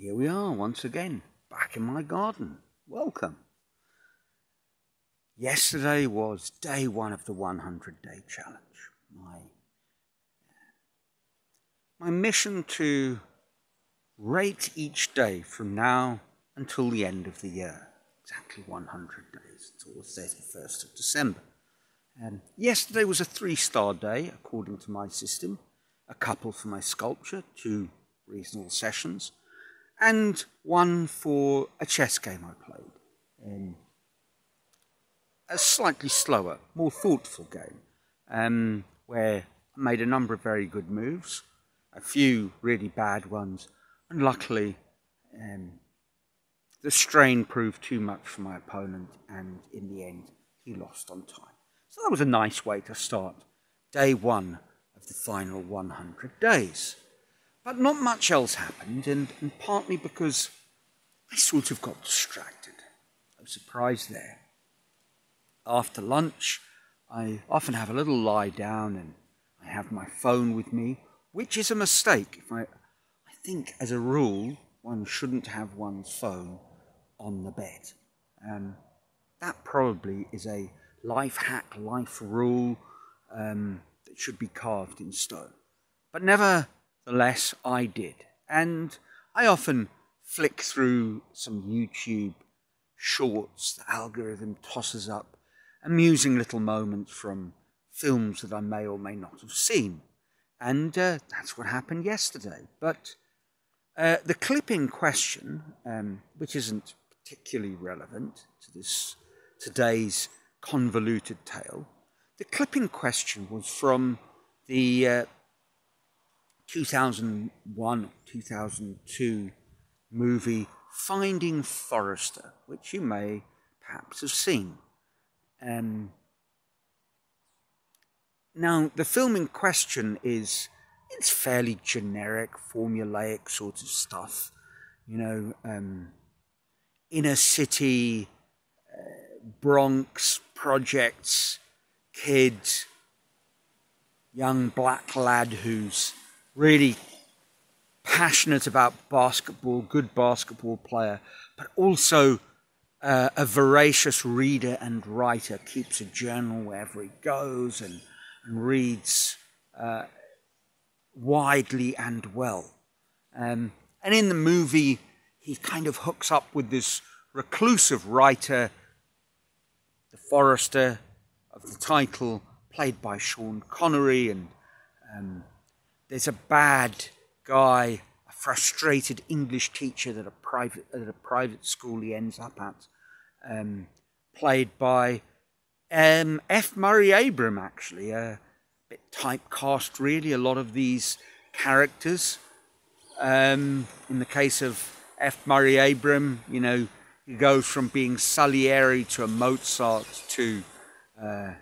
Here we are once again, back in my garden. Welcome. Yesterday was day one of the 100-day challenge. My mission to rate each day from now until the end of the year. Exactly 100 days, until the 31st of December. Yesterday was a 3-star day, according to my system. A couple for my sculpture, 2 reasonable sessions, and 1 for a chess game I played. A slightly slower, more thoughtful game, where I made a number of very good moves, a few really bad ones, and luckily the strain proved too much for my opponent, and in the end he lost on time. So that was a nice way to start day 1 of the final 100 days. But not much else happened, and partly because I sort of got distracted. No surprise there. After lunch, I often have a little lie down and I have my phone with me, which is a mistake. I think, as a rule, one shouldn't have one's phone on the bed. That probably is a life hack, life rule that should be carved in stone. But nevertheless, I did. And I often flick through some YouTube shorts. The algorithm tosses up amusing little moments from films that I may or may not have seen. And that's what happened yesterday. But the clip in question, which isn't particularly relevant to today's convoluted tale, the clip in question was from the 2001-2002 movie Finding Forrester, which you may perhaps have seen. Now, the film in question it's fairly generic, formulaic sort of stuff. You know, inner city, Bronx, projects, kid, young black lad who's really passionate about basketball, good basketball player, but also a voracious reader and writer, keeps a journal wherever he goes and reads widely and well. And in the movie, he kind of hooks up with this reclusive writer, the Forrester of the title, played by Sean Connery, and there's a bad guy, a frustrated English teacher at a private school he ends up at, played by F. Murray Abraham, actually. A bit typecast, really, a lot of these characters. In the case of F. Murray Abraham, you know, he goes from being Salieri to a Mozart to a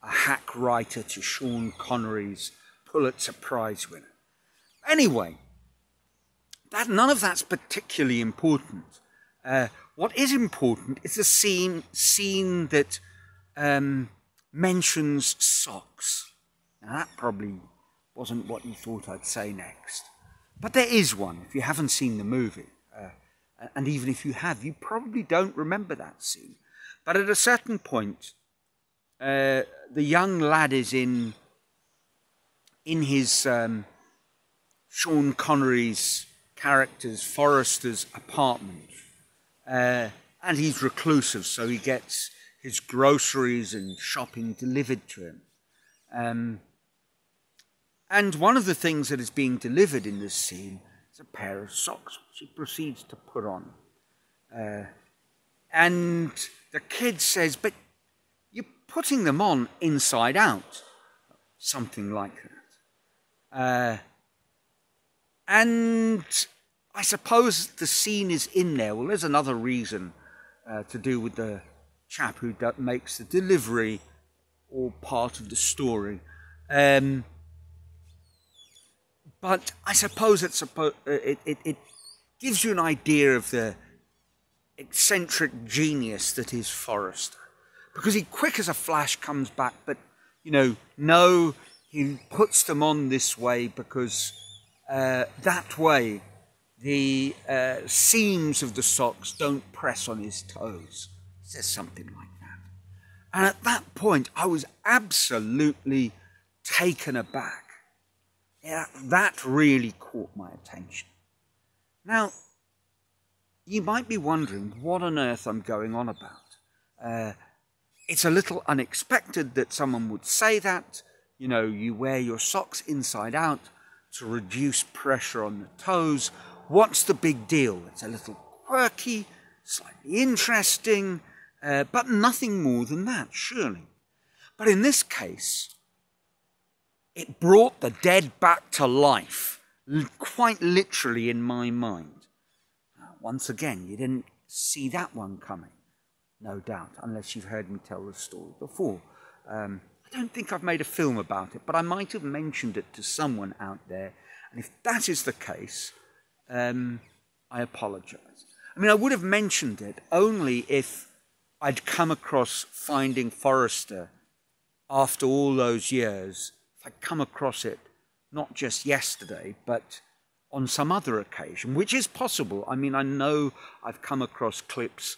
hack writer to Sean Connery's Pulitzer Prize winner. Anyway, none of that's particularly important. What is important is the scene that mentions socks. Now, that probably wasn't what you thought I'd say next. But there is one, if you haven't seen the movie. And even if you have, you probably don't remember that scene. But at a certain point, the young lad is in his Sean Connery's character's Forrester's apartment, and he's reclusive, so he gets his groceries and shopping delivered to him. And one of the things that is being delivered in this scene is a pair of socks, which he proceeds to put on. And the kid says, "But you're putting them on inside out," something like that. And I suppose the scene is in there. Well, there's another reason to do with the chap who makes the delivery all part of the story. But I suppose it gives you an idea of the eccentric genius that is Forrester. Because he, quick as a flash, comes back, but, you know, no, he puts them on this way because that way the seams of the socks don't press on his toes. It says something like that. And at that point, I was absolutely taken aback. Yeah, that really caught my attention. Now, you might be wondering what on earth I'm going on about. It's a little unexpected that someone would say that. You know, you wear your socks inside out to reduce pressure on the toes. What's the big deal? It's a little quirky, slightly interesting, but nothing more than that, surely. But in this case, it brought the dead back to life, quite literally in my mind. Once again, you didn't see that one coming, no doubt, unless you've heard me tell the story before. I don't think I've made a film about it, but I might have mentioned it to someone out there. And if that is the case, I apologise. I mean, I would have mentioned it only if I'd come across Finding Forrester after all those years. If I'd come across it not just yesterday, but on some other occasion, which is possible. I mean, I know I've come across clips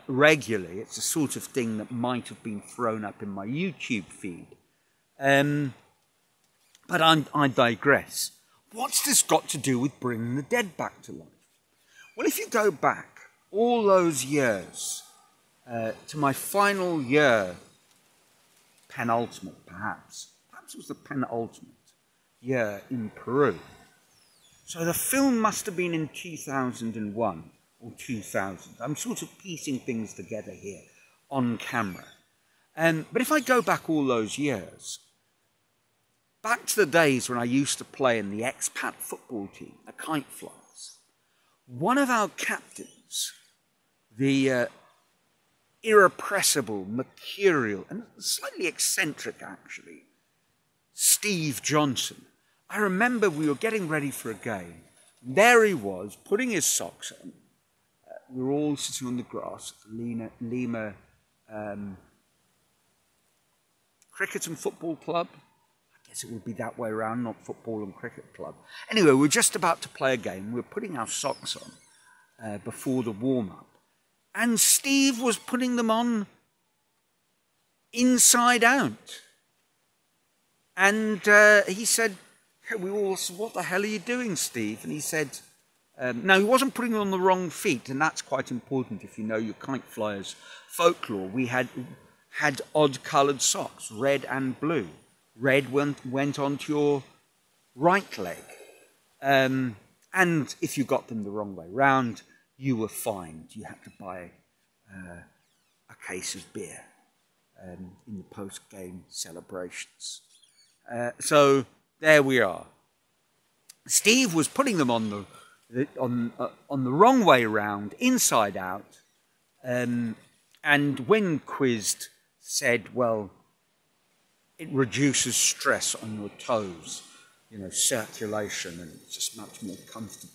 regularly. It's the sort of thing that might have been thrown up in my YouTube feed. But I digress. What's this got to do with bringing the dead back to life? Well, if you go back all those years to my final year, penultimate perhaps it was the penultimate year in Peru. So the film must have been in 2001 or 2000. I'm sort of piecing things together here on camera. But if I go back all those years, back to the days when I used to play in the expat football team, the Kite Flyers, one of our captains, the irrepressible, mercurial, and slightly eccentric actually, Steve Johnson. I remember we were getting ready for a game. There he was, putting his socks on. We were all sitting on the grass at the Lima Cricket and Football Club. I guess it would be that way around, not Football and Cricket Club. Anyway, we're just about to play a game. We were putting our socks on before the warm-up. And Steve was putting them on inside out. And he said, we all said, "What the hell are you doing, Steve?" And he said, no, he wasn't putting them on the wrong feet, and that's quite important if you know your Kite Flyers folklore. We had odd-coloured socks, red and blue. Red went onto your right leg. And if you got them the wrong way round, you were fined. You had to buy a case of beer in the post-game celebrations. So there we are. Steve was putting them on the wrong way round, inside out, and when quizzed, said, "Well, it reduces stress on your toes, you know, circulation, and it's just much more comfortable,"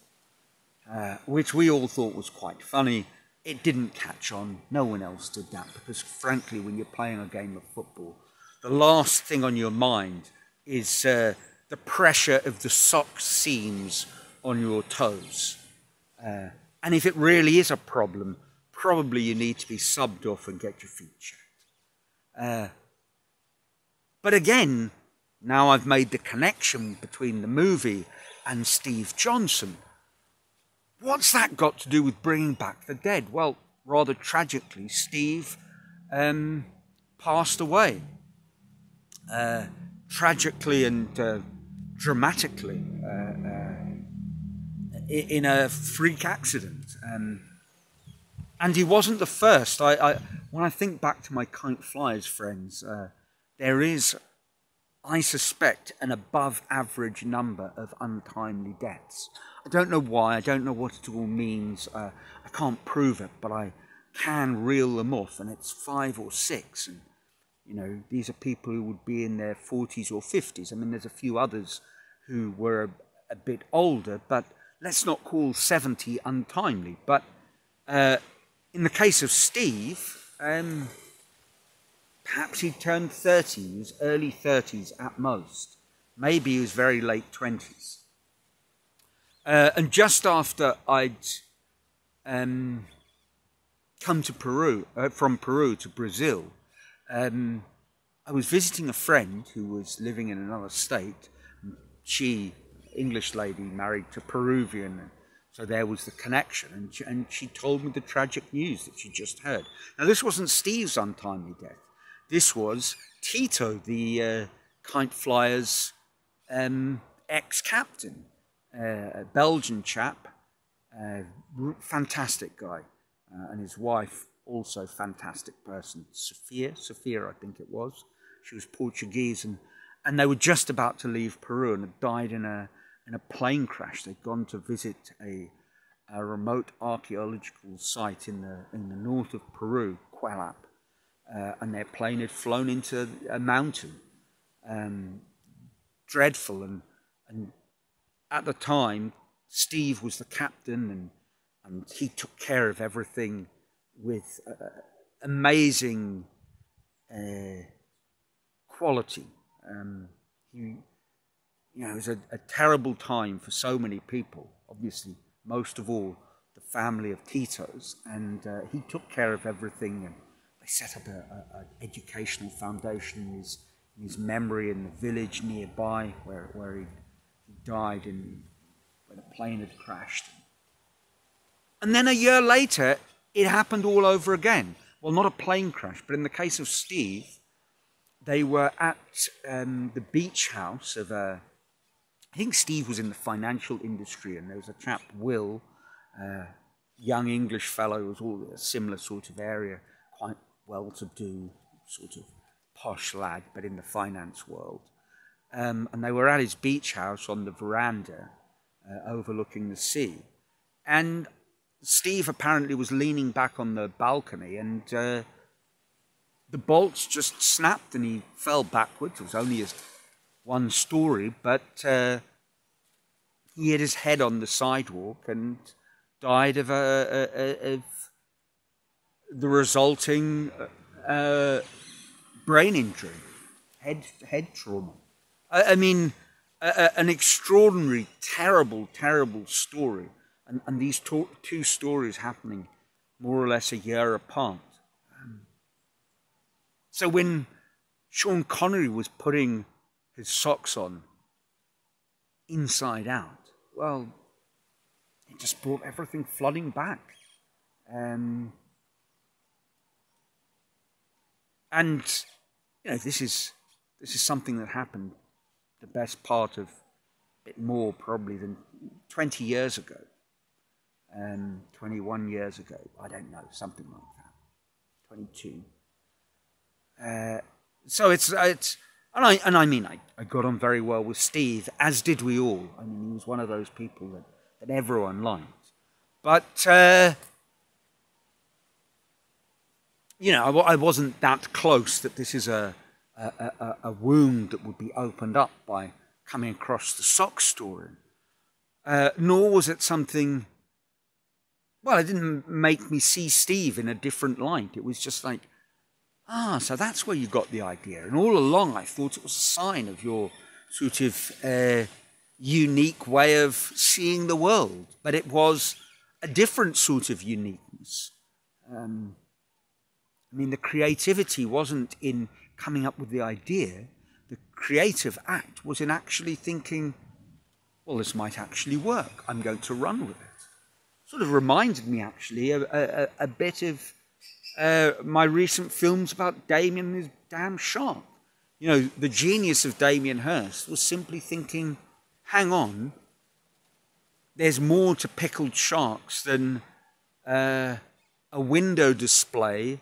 which we all thought was quite funny. It didn't catch on. No one else did that because, frankly, when you're playing a game of football, the last thing on your mind is the pressure of the sock seams on your toes. And if it really is a problem, probably you need to be subbed off and get your feet checked. But again, now I've made the connection between the movie and Steve Johnson. What's that got to do with bringing back the dead? Well, rather tragically, Steve passed away. Tragically and dramatically in a freak accident. And he wasn't the first. When I think back to my Kite Flyers friends, there is, I suspect, an above-average number of untimely deaths. I don't know why, I don't know what it all means, I can't prove it, but I can reel them off, and it's 5 or 6. And, you know, these are people who would be in their 40s or 50s. I mean, there's a few others who were a bit older, but let's not call 70 untimely. But in the case of Steve, perhaps he turned 30, he was early 30s at most. Maybe he was very late 20s. And just after I'd come to Peru, from Peru to Brazil, I was visiting a friend who was living in another state. She, English lady, married to Peruvian, so there was the connection. And she told me the tragic news that she just heard. Now, this wasn't Steve's untimely death. This was Tito, the Kite Flyers ex-captain, a Belgian chap, fantastic guy, and his wife, also fantastic person, Sophia, I think it was. She was Portuguese, and they were just about to leave Peru and had died in a plane crash. They'd gone to visit a remote archaeological site in the north of Peru, Quelap, and their plane had flown into a mountain. Dreadful, and at the time, Steve was the captain, and he took care of everything with amazing quality. It was a terrible time for so many people, obviously, most of all the family of Tito's, and he took care of everything, and they set up an educational foundation in his memory in the village nearby where he died when a plane had crashed. And then a year later, it happened all over again. Well, not a plane crash, but in the case of Steve, they were at the beach house of I think Steve was in the financial industry, and there was a chap, Will, young English fellow, who was all a similar sort of area, quite well-to-do, sort of posh lad, but in the finance world. And they were at his beach house on the veranda, overlooking the sea. And Steve apparently was leaning back on the balcony, and the bolts just snapped and he fell backwards. It was only his one story, but he hit his head on the sidewalk and died of the resulting brain injury, head trauma. I mean, an extraordinary, terrible story. And these two stories happening more or less a year apart. So when Sean Connery was putting his socks on inside out, well, it just brought everything flooding back. And this is something that happened the best part of a bit more probably than 20 years ago. 21 years ago, I don't know, something like that, 22. So it's and I mean, I got on very well with Steve, as did we all. I mean, he was one of those people that everyone liked. But, I wasn't that close that this is a wound that would be opened up by coming across the sock story. Nor was it something... Well, it didn't make me see Steve in a different light. It was just like, so that's where you got the idea. And all along I thought it was a sign of your sort of unique way of seeing the world. But it was a different sort of uniqueness. The creativity wasn't in coming up with the idea. The creative act was in actually thinking, well, this might actually work. I'm going to run with it. Sort of reminded me, actually, a bit of my recent films about Damien and his damn shark. The genius of Damien Hirst was simply thinking, hang on, there's more to pickled sharks than a window display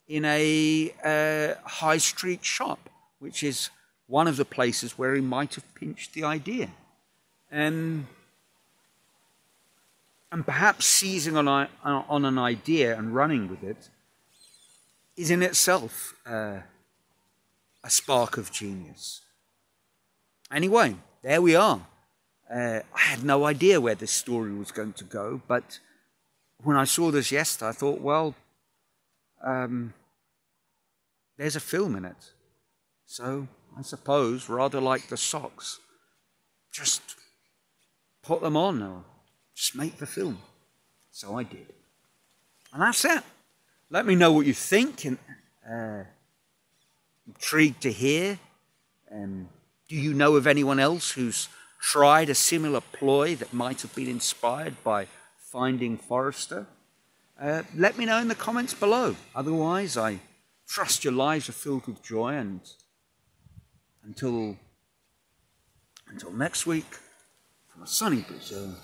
in a high street shop, which is one of the places where he might have pinched the idea. And perhaps seizing on an idea and running with it is in itself a spark of genius. Anyway, there we are. I had no idea where this story was going to go, but when I saw this yesterday, I thought, well, there's a film in it. So I suppose, rather like the socks, just put them on or just make the film. So I did. And that's it. Let me know what you think. And intrigued to hear. Do you know of anyone else who's tried a similar ploy that might have been inspired by Finding Forrester? Let me know in the comments below. Otherwise, I trust your lives are filled with joy, and until next week, from a sunny Brazil.